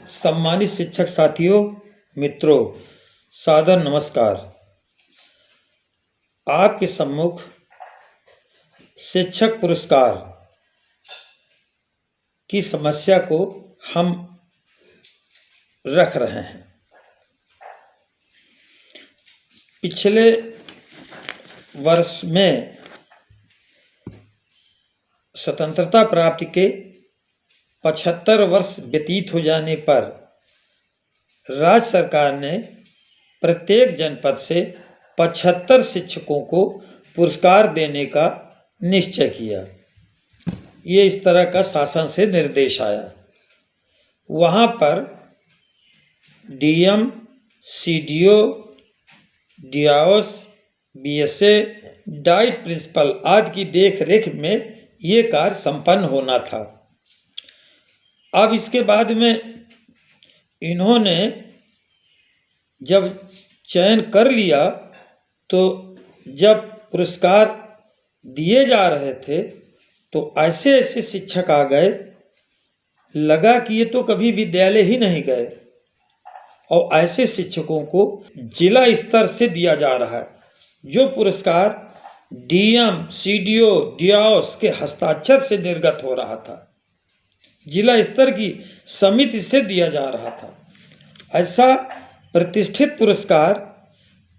सम्मानित शिक्षक साथियों, मित्रों, सादर नमस्कार। आपके सम्मुख शिक्षक पुरस्कार की समस्या को हम रख रहे हैं। पिछले वर्ष में स्वतंत्रता प्राप्ति के 75 वर्ष व्यतीत हो जाने पर राज्य सरकार ने प्रत्येक जनपद से 75 शिक्षकों को पुरस्कार देने का निश्चय किया। ये इस तरह का शासन से निर्देश आया। वहाँ पर DM, CDO, DIOS, BSA, DIET principal आदि की देख रेख में ये कार्य संपन्न होना था। अब इसके बाद में इन्होंने जब चयन कर लिया तो जब पुरस्कार दिए जा रहे थे तो ऐसे ऐसे शिक्षक आ गए, लगा कि ये तो कभी विद्यालय ही नहीं गए, और ऐसे शिक्षकों को जिला स्तर से दिया जा रहा है। जो पुरस्कार डीएम, सीडीओ, डीआईओस के हस्ताक्षर से निर्गत हो रहा था, जिला स्तर की समिति से दिया जा रहा था। ऐसा प्रतिष्ठित पुरस्कार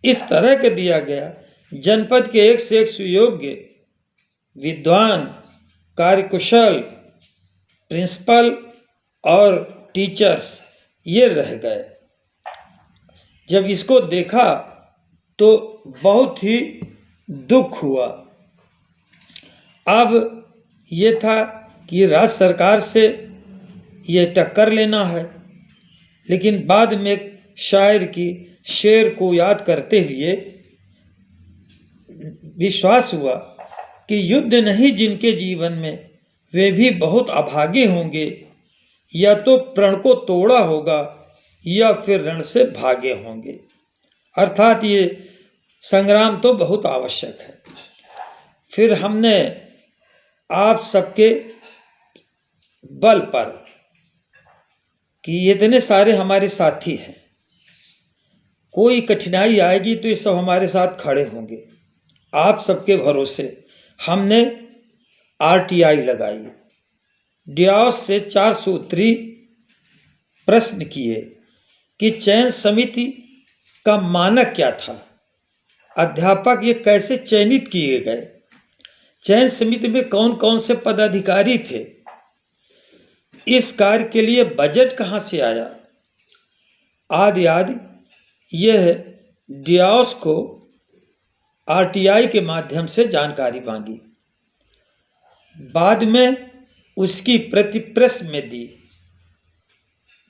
इस तरह के दिया गया, जनपद के एक से एक सुयोग्य, विद्वान, कार्यकुशल प्रिंसिपल और टीचर्स ये रह गए। जब इसको देखा तो बहुत ही दुख हुआ। अब ये था कि राज्य सरकार से ये टक्कर लेना है, लेकिन बाद में शायर की शेर को याद करते हुए विश्वास हुआ कि युद्ध नहीं जिनके जीवन में, वे भी बहुत अभागे होंगे, या तो प्रण को तोड़ा होगा या फिर रण से भागे होंगे। अर्थात ये संग्राम तो बहुत आवश्यक है। फिर हमने आप सबके बल पर कि इतने सारे हमारे साथी हैं, कोई कठिनाई आएगी तो ये सब हमारे साथ खड़े होंगे, आप सबके भरोसे हमने आरटीआई लगाई, डीआईओस से 4 सूत्री प्रश्न किए कि चयन समिति का मानक क्या था, अध्यापक ये कैसे चयनित किए गए, चयन समिति में कौन कौन से पदाधिकारी थे, इस कार्य के लिए बजट कहाँ से आया, आदि आदि। यह डीआईओस को आरटीआई के माध्यम से जानकारी मांगी। बाद में उसकी प्रति प्रेस में दी।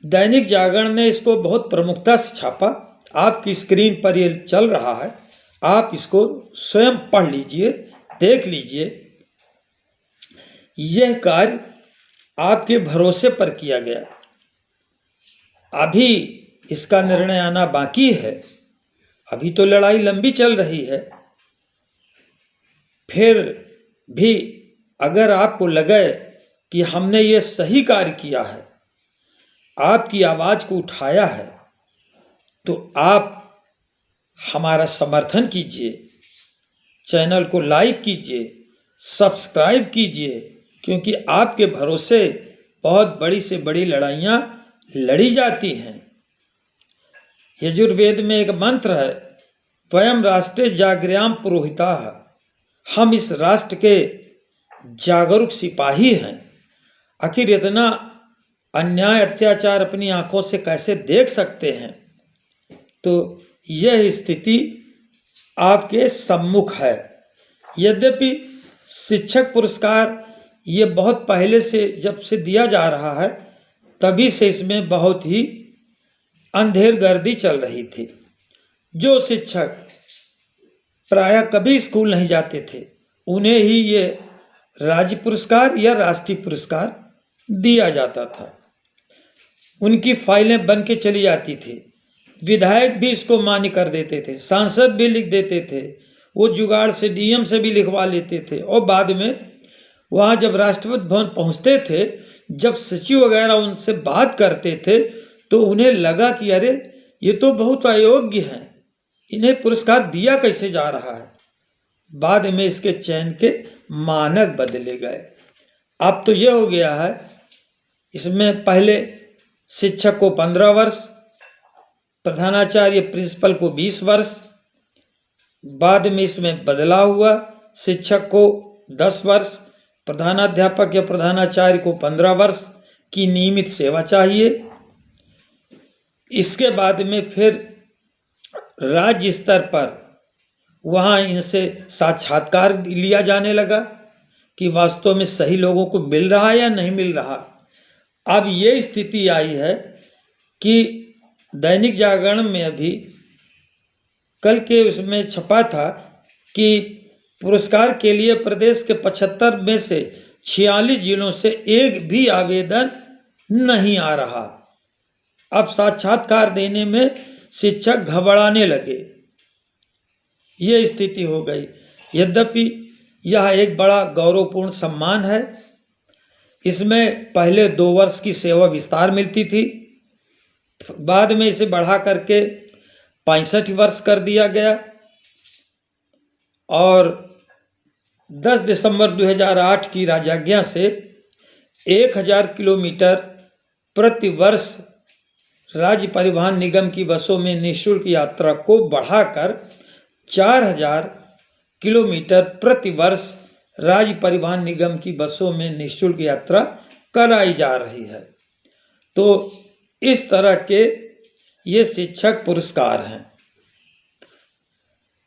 दैनिक जागरण ने इसको बहुत प्रमुखता से छापा। आपकी स्क्रीन पर ये चल रहा है, आप इसको स्वयं पढ़ लीजिए, देख लीजिए। यह कार्य आपके भरोसे पर किया गया। अभी इसका निर्णय आना बाकी है, अभी तो लड़ाई लंबी चल रही है। फिर भी अगर आपको लगे कि हमने ये सही कार्य किया है, आपकी आवाज़ को उठाया है, तो आप हमारा समर्थन कीजिए, चैनल को लाइक कीजिए, सब्सक्राइब कीजिए, क्योंकि आपके भरोसे बहुत बड़ी से बड़ी लड़ाइयाँ लड़ी जाती हैं। यजुर्वेद में एक मंत्र है, वयम राष्ट्रे जागृयाम पुरोहिताः, हम इस राष्ट्र के जागरूक सिपाही हैं। आखिर इतना अन्याय अत्याचार अपनी आंखों से कैसे देख सकते हैं? तो यह स्थिति आपके सम्मुख है। यद्यपि शिक्षक पुरस्कार ये बहुत पहले से जब से दिया जा रहा है, तभी से इसमें बहुत ही अंधेर गर्दी चल रही थी। जो शिक्षक प्रायः कभी स्कूल नहीं जाते थे, उन्हें ही ये राज्य पुरस्कार या राष्ट्रीय पुरस्कार दिया जाता था। उनकी फाइलें बन के चली जाती थी। विधायक भी इसको मान्य कर देते थे, सांसद भी लिख देते थे, वो जुगाड़ से डीएम से भी लिखवा लेते थे, और बाद में वहाँ जब राष्ट्रपति भवन पहुँचते थे जब सचिव वगैरह उनसे बात करते थे तो उन्हें लगा कि अरे ये तो बहुत अयोग्य हैं, इन्हें पुरस्कार दिया कैसे जा रहा है। बाद में इसके चयन के मानक बदले गए। अब तो ये हो गया है, इसमें पहले शिक्षक को 15 वर्ष, प्रधानाचार्य प्रिंसिपल को 20 वर्ष, बाद में इसमें बदलाव हुआ, शिक्षक को 10 वर्ष, प्रधानाध्यापक या प्रधानाचार्य को 15 वर्ष की नियमित सेवा चाहिए। इसके बाद में फिर राज्य स्तर पर वहाँ इनसे साक्षात्कार लिया जाने लगा कि वास्तव में सही लोगों को मिल रहा है या नहीं मिल रहा। अब ये स्थिति आई है कि दैनिक जागरण में अभी कल के उसमें छपा था कि पुरस्कार के लिए प्रदेश के 75 में से 46 जिलों से एक भी आवेदन नहीं आ रहा। अब साक्षात्कार देने में शिक्षक घबराने लगे, ये स्थिति हो गई। यद्यपि यह एक बड़ा गौरवपूर्ण सम्मान है। इसमें पहले 2 वर्ष की सेवा विस्तार मिलती थी, बाद में इसे बढ़ा करके 65 वर्ष कर दिया गया और 10 दिसंबर 2008 की राजाज्ञा से 1000 किलोमीटर प्रति वर्ष राज्य परिवहन निगम की बसों में निःशुल्क यात्रा को बढ़ाकर 4000 किलोमीटर प्रति वर्ष राज्य परिवहन निगम की बसों में निःशुल्क यात्रा कराई जा रही है। तो इस तरह के ये शिक्षक पुरस्कार हैं।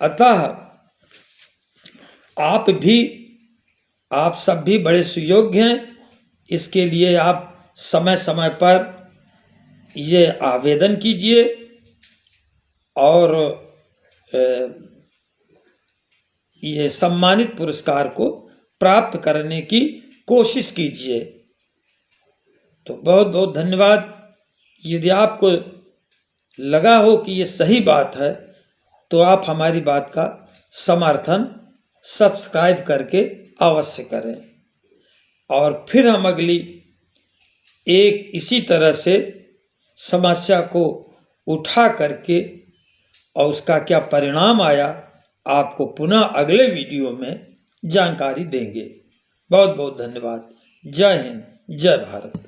अतः आप सब भी बड़े सुयोग्य हैं। इसके लिए आप समय समय पर ये आवेदन कीजिए और ये सम्मानित पुरस्कार को प्राप्त करने की कोशिश कीजिए। तो बहुत बहुत धन्यवाद। यदि आपको लगा हो कि ये सही बात है तो आप हमारी बात का समर्थन सब्सक्राइब करके अवश्य करें और फिर हम अगली एक इसी तरह से समस्या को उठा करके और उसका क्या परिणाम आया आपको पुनः अगले वीडियो में जानकारी देंगे। बहुत बहुत धन्यवाद। जय हिंद, जय भारत।